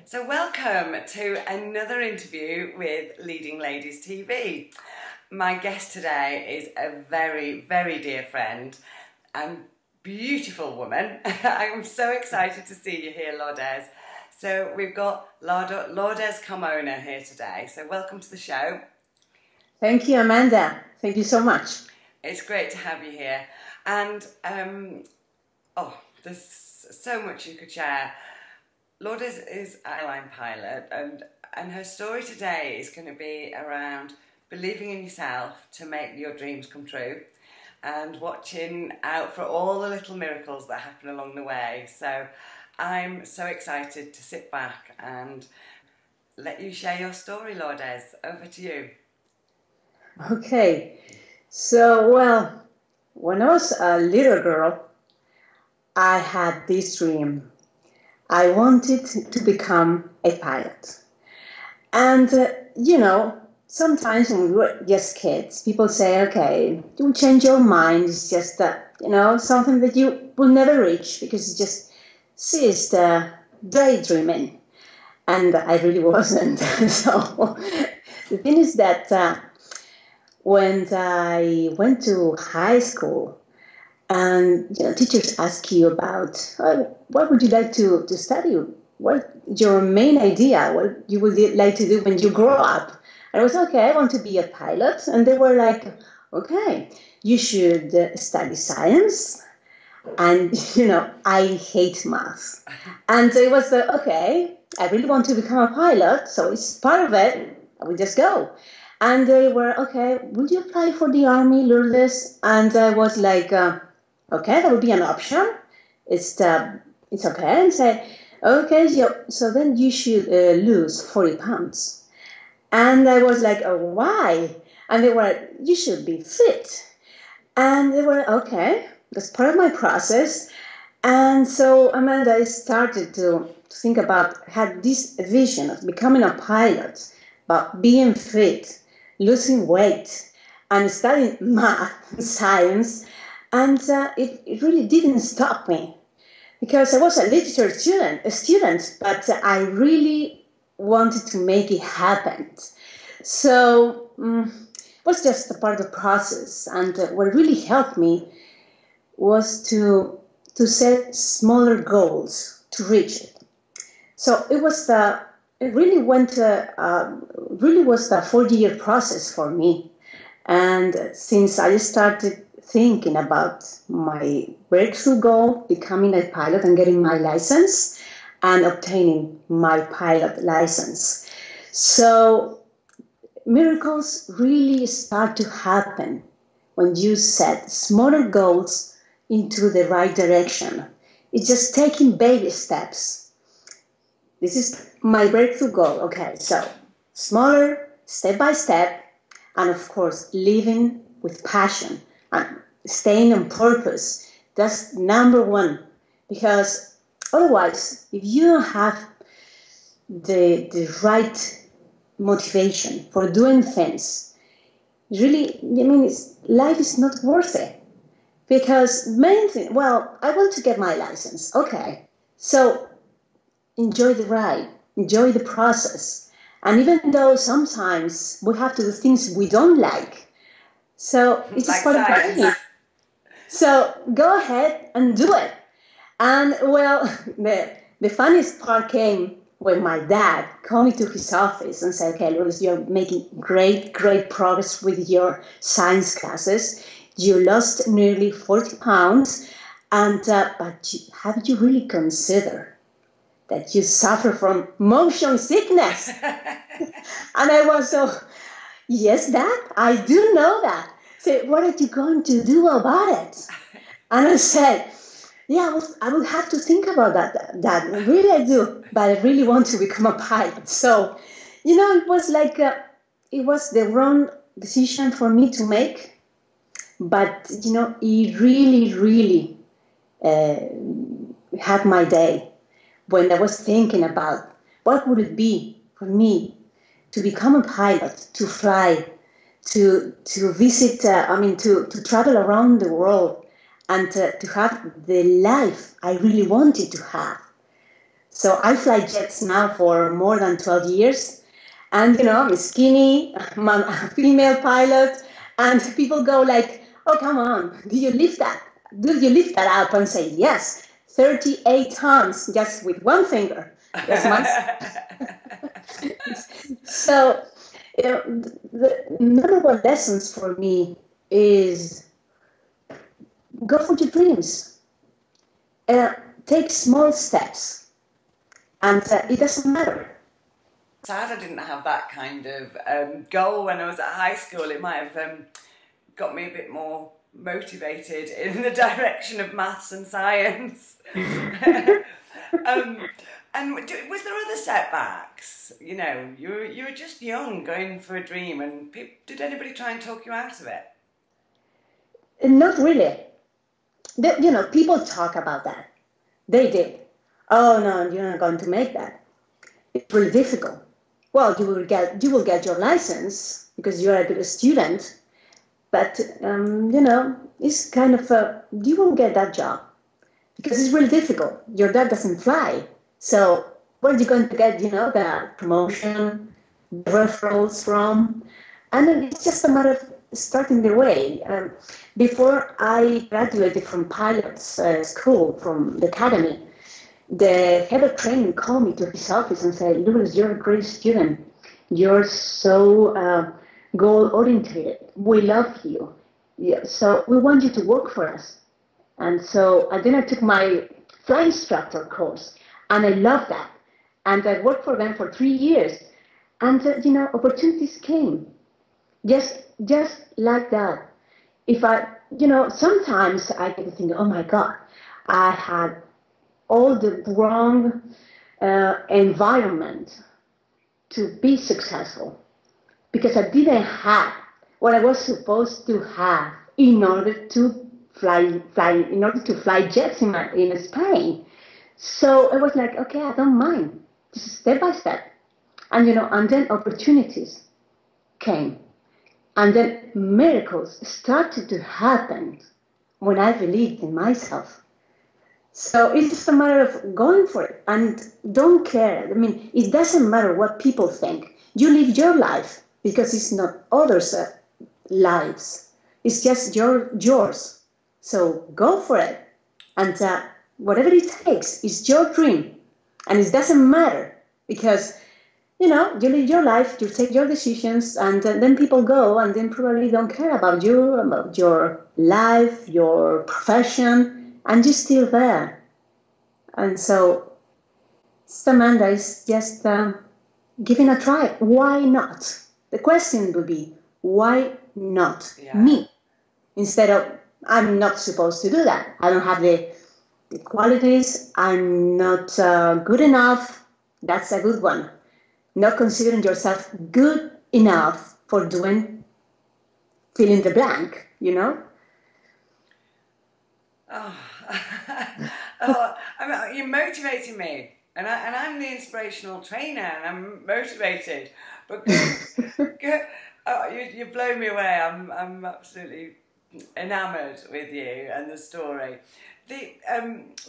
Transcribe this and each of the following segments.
So welcome to another interview with Leading Ladies TV. My guest today is a very, very dear friend and beautiful woman. I'm so excited to see you here, Lourdes. So we've got Lourdes Carmona here today. So welcome to the show. Thank you, Amanda. Thank you so much. It's great to have you here. And, there's so much you could share. Lourdes is an airline pilot, and her story today is going to be around believing in yourself to make your dreams come true and watching out for all the little miracles that happen along the way. So I'm so excited to sit back and let you share your story, Lourdes. Over to you. Okay. So, well, when I was a little girl, I had this dream. I wanted to become a pilot. And, sometimes when we were just kids, people say, okay, you change your mind. It's just, something that you will never reach because it's just daydreaming. And I really wasn't. So the thing is that when I went to high school, and teachers ask you about what would you like to study? What your main idea? What you would like to do when you grow up? I was okay. I want to be a pilot, and they were like, okay, you should study science. And I hate math, and so it was okay. I really want to become a pilot, so it's part of it. I will just go. And they were okay. Would you apply for the army, Lourdes? And I was like. Okay, that would be an option. It's okay. And say, okay, so then you should lose 40 pounds. And I was like, oh, why? And they were, you should be fit. And they were, okay, that's part of my process. And so, Amanda, I started to think about, had this vision of becoming a pilot, about being fit, losing weight, and studying math and science. And it really didn't stop me because I was a literature student, but I really wanted to make it happen. So it was just a part of the process. And what really helped me was to set smaller goals to reach it. So it was really was the 4-year process for me. And since I started thinking about my breakthrough goal, becoming a pilot and getting my license and obtaining my pilot license. So miracles really start to happen when you set smaller goals into the right direction. It's just taking baby steps. This is my breakthrough goal. Okay, so smaller, step by step, and of course, living with passion. And staying on purpose, that's number one. Because otherwise, if you don't have the right motivation for doing things, really, life is not worth it. Because main thing, I want to get my license. Okay, so enjoy the ride, enjoy the process. And even though sometimes we have to do things we don't like, so it's like part of the game. So go ahead and do it. And the funniest part came when my dad called me to his office and said, okay, Lourdes, you're making great progress with your science classes. You lost nearly 40 pounds. But have you really considered that you suffer from motion sickness? And I was so... Yes, Dad, I do know that. So what are you going to do about it? And I said, yeah, I will have to think about that, Dad. Really, I do. But I really want to become a pilot. So, it was like, it was the wrong decision for me to make. But, it really had my day when I was thinking about what would it be for me to become a pilot, to fly to visit, to travel around the world and to have the life I really wanted to have. So I fly jets now for more than 12 years. And, I'm skinny, I'm a female pilot, and people go like, oh, come on, do you lift that? Do you lift that up? And say, yes, 38 tons just with one finger. That's my... So, the number one lessons for me is go for your dreams. Take small steps. And it doesn't matter. Sad I didn't have that kind of goal when I was at high school. It might have got me a bit more motivated in the direction of maths and science. And was there other setbacks? You were just young, going for a dream, and did anybody try and talk you out of it? Not really. People talk about that. They did. Oh no, you're not going to make that. It's really difficult. Well, you will get your license because you're a good student, but it's kind of you won't get that job because it's really difficult. Your dad doesn't fly, so where are you going to get the promotion, the referrals from? And then it's just a matter of starting the way. Before I graduated from pilot's school, from the academy, the head of training called me to his office and said, Lourdes, you're a great student. You're so goal-oriented. We love you. Yeah, so we want you to work for us. And so then I took my flight instructor course, and I loved that. And I worked for them for 3 years. And, opportunities came. Just like that. If sometimes I can think, oh my God, I had all the wrong environment to be successful because I didn't have what I was supposed to have in order to fly jets in Spain. So I was like, okay, I don't mind, just step by step, and and then opportunities came, and then miracles started to happen when I believed in myself. So it's just a matter of going for it and don't care. I mean, it doesn't matter what people think. You live your life because it's not others' lives. It's just yours. So go for it. And whatever it takes, it's your dream. And it doesn't matter because, you live your life, you take your decisions, and then people go and then probably don't care about you, about your life, your profession. And you're still there. And so Samantha is just giving a try. Why not? The question would be, why not me? Instead of, I'm not supposed to do that. I don't have the qualities. I'm not good enough. That's a good one. Not considering yourself good enough for doing fill in the blank, You're motivating me, and I'm the inspirational trainer, and I'm motivated. But you blow me away. I'm absolutely enamoured with you and the story.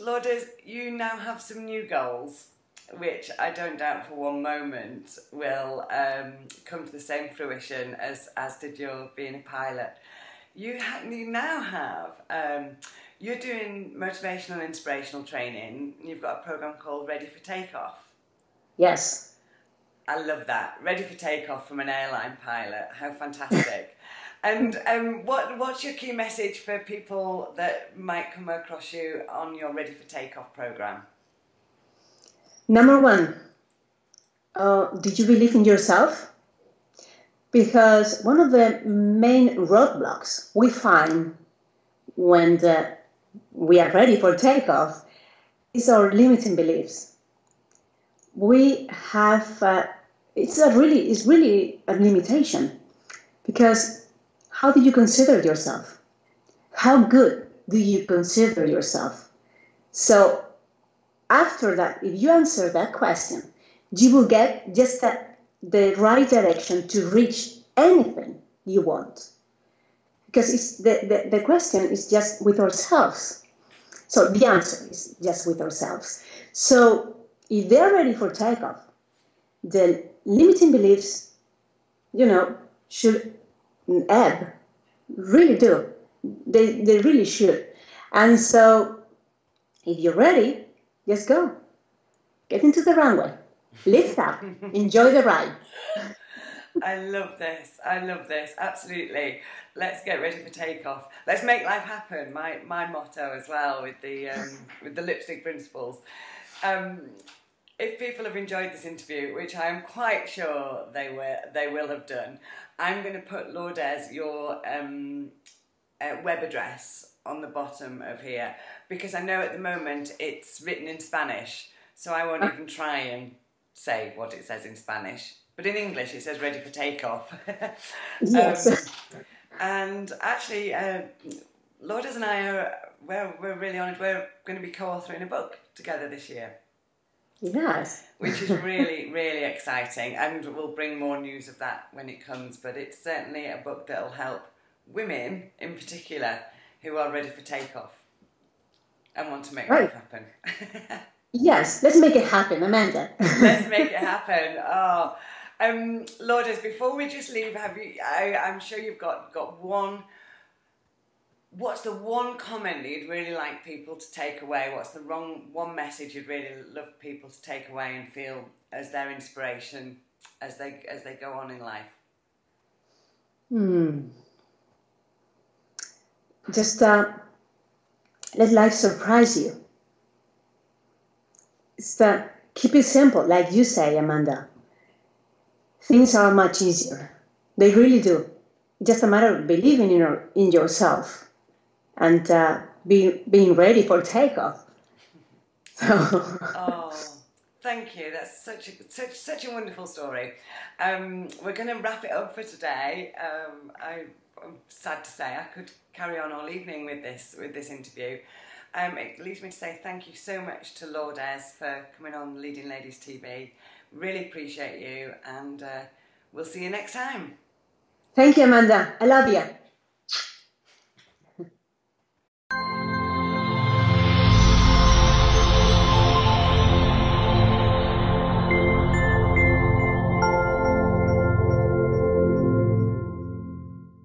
Lourdes, you now have some new goals, which I don't doubt for one moment will come to the same fruition as did your being a pilot. You now have. You're doing motivational and inspirational training. You've got a program called Ready for Takeoff. Yes. I love that. Ready for Takeoff from an airline pilot. How fantastic. And what's your key message for people that might come across you on your Ready for Takeoff program? Number one, do you believe in yourself? Because one of the main roadblocks we find when we are ready for takeoff is our limiting beliefs. We have, it's really a limitation, because how do you consider yourself? How good do you consider yourself? So after that, if you answer that question, you will get just the right direction to reach anything you want? Because the question is just with ourselves. So the answer is just with ourselves. So if they're ready for takeoff, the limiting beliefs, should ebb. Really do. They really should. And so if you're ready, just go. Get into the runway. Lift up. Enjoy the ride. I love this. I love this. Absolutely. Let's get ready for takeoff. Let's make life happen. My motto as well with the lipstick principles. If people have enjoyed this interview, which I am quite sure they will have done, I'm going to put Lourdes your web address on the bottom of here, because I know at the moment it's written in Spanish, so I won't even try and say what it says in Spanish. But in English it says ready for takeoff. Yes. And actually, Lourdes and I we're really honoured. We're going to be co-authoring a book together this year. Yes. Which is really, really exciting, and we'll bring more news of that when it comes, but it's certainly a book that will help women in particular who are ready for takeoff and want to make life happen. Yes, let's make it happen, Amanda. Let's make it happen. Oh, Lourdes, before we just leave, I'm sure you've got one. What's the one comment that you'd really like people to take away? What's the one message you'd really love people to take away and feel as their inspiration as they go on in life? Just let life surprise you. Keep it simple, like you say, Amanda. Things are much easier. They really do. It's just a matter of believing in yourself. And being ready for takeoff. Oh, thank you. That's such a wonderful story. We're going to wrap it up for today. I'm sad to say I could carry on all evening with this interview. It leaves me to say thank you so much to Lourdes for coming on Leading Ladies TV. Really appreciate you, and we'll see you next time. Thank you, Amanda. I love you.